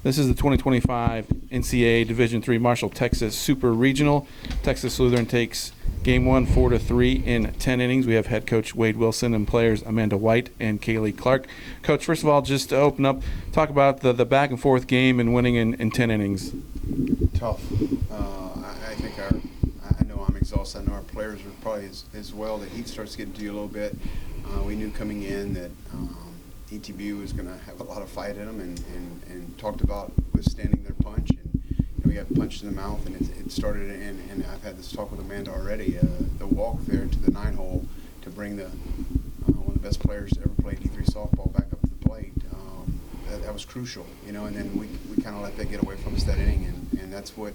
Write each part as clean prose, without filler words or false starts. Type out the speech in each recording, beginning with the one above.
This is the 2025 NCAA Division III Marshall, Texas Super Regional. Texas Lutheran takes Game 1 4-3 in 10 innings. We have head coach Wade Wilson and players Amanda White and Caelee Clark. Coach, first of all, just to open up, talk about the back and forth game and winning in 10 innings. Tough. I think I know I'm exhausted. I know our players are probably as well. The heat starts getting to you a little bit. We knew coming in that ETBU was going to have a lot of fight in them, and talked about withstanding their punch. And we got punched in the mouth, and it started. And I've had this talk with Amanda already. The walk there to the 9-hole to bring one of the best players to ever play D3 softball back up to the plate. That was crucial, And then we kind of let that get away from us that inning, and that's what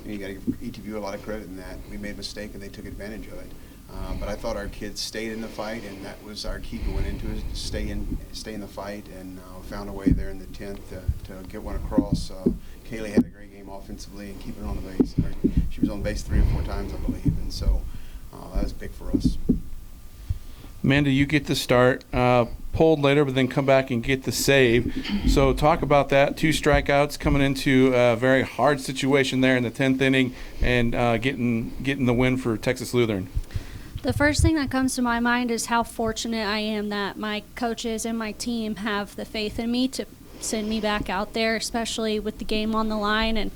you got to give ETBU a lot of credit in that. We made a mistake, and they took advantage of it. But I thought our kids stayed in the fight, and that was our key going into it, to stay in the fight, and found a way there in the 10th to get one across. Kaylee had a great game offensively and keeping it on the base. She was on base 3 or 4 times, I believe, and so that was big for us. Amanda, you get the start, pulled later, but then come back and get the save. So talk about that. 2 strikeouts coming into a very hard situation there in the 10th inning, and getting the win for Texas Lutheran. The first thing that comes to my mind is how fortunate I am that my coaches and my team have the faith in me to send me back out there, especially with the game on the line. And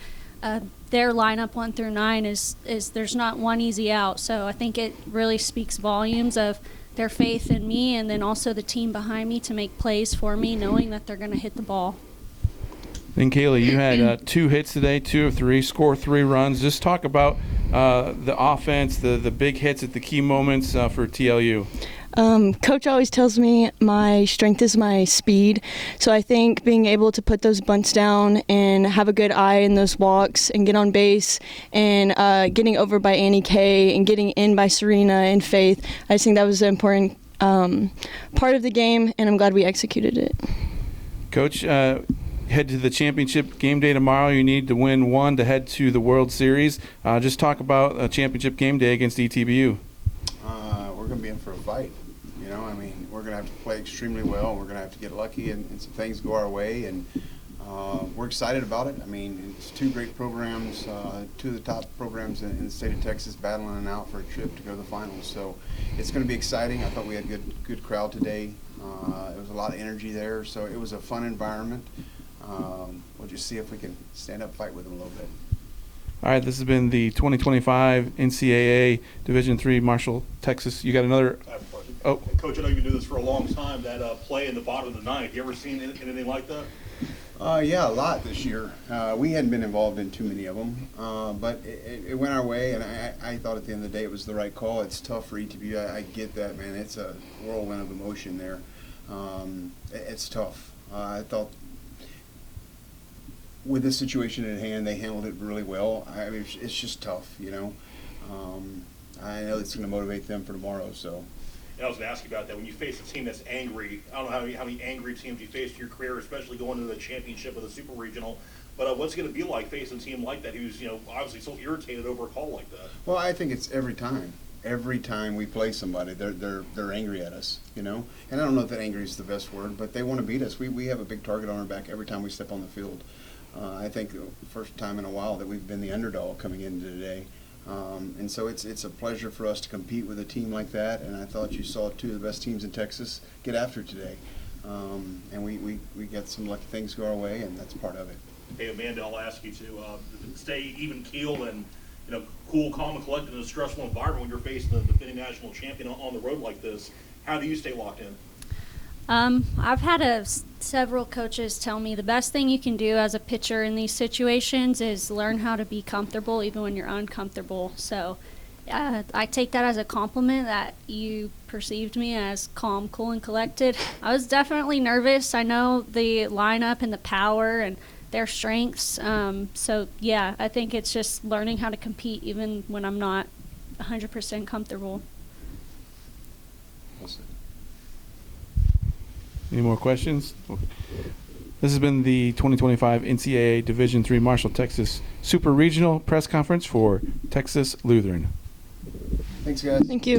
their lineup 1 through 9 is there's not one easy out. So I think it really speaks volumes of their faith in me, and then also the team behind me to make plays for me, knowing that they're going to hit the ball. Then Kaylee, you had 2 hits today, 2 of 3, score 3 runs. Just talk about the offense, the big hits at the key moments for TLU. Coach always tells me my strength is my speed, so I think being able to put those bunts down and have a good eye in those walks and get on base and getting over by Annie K and getting in by Serena and Faith, I just think that was an important part of the game, and I'm glad we executed it. Coach, head to the championship game day tomorrow. You need to win 1 to head to the World Series. Just talk about a championship game day against ETBU. We're going to be in for a fight. We're going to have to play extremely well, and we're going to have to get lucky, and some things go our way, and we're excited about it. It's 2 great programs, 2 of the top programs in the state of Texas battling it out for a trip to go to the finals. So it's going to be exciting. I thought we had good crowd today. There was a lot of energy there, so it was a fun environment. We'll just see if we can stand up and fight with them a little bit. All right, this has been the 2025 NCAA Division III Marshall, Texas. You got another? I have a question. Oh. Coach, I know you've been doing this for a long time, that play in the bottom of the 9th. You ever seen anything like that? Yeah, a lot this year. We hadn't been involved in too many of them, but it went our way, and I thought at the end of the day it was the right call. It's tough for ETBU. I get that, man. It's a whirlwind of emotion there. It's tough. I thought with this situation at hand, they handled it really well. It's just tough, I know it's going to motivate them for tomorrow. So. And I was going to ask you about that. When you face a team that's angry, I don't know how many angry teams you faced in your career, especially going to the championship of the Super Regional. But what's it going to be like facing a team like that who's, obviously so irritated over a call like that? Well, I think it's every time. Every time we play somebody, they're angry at us, And I don't know if that angry is the best word, but they want to beat us. We have a big target on our back every time we step on the field. I think the first time in a while that we've been the underdog coming into today. And so it's a pleasure for us to compete with a team like that, and I thought you saw 2 of the best teams in Texas get after it today. And we got some lucky things go our way, and that's part of it. Hey, Amanda, I'll ask you to stay even keel and cool, calm, and collected in a stressful environment when you're facing the defending national champion on the road like this. How do you stay locked in? I've had several coaches tell me the best thing you can do as a pitcher in these situations is learn how to be comfortable even when you're uncomfortable. So I take that as a compliment that you perceived me as calm, cool, and collected. I was definitely nervous. I know the lineup and the power and their strengths. So, yeah, I think it's just learning how to compete even when I'm not 100% comfortable. Any more questions? This has been the 2025 NCAA Division III Marshall, Texas Super Regional press conference for Texas Lutheran. Thanks, guys. Thank you.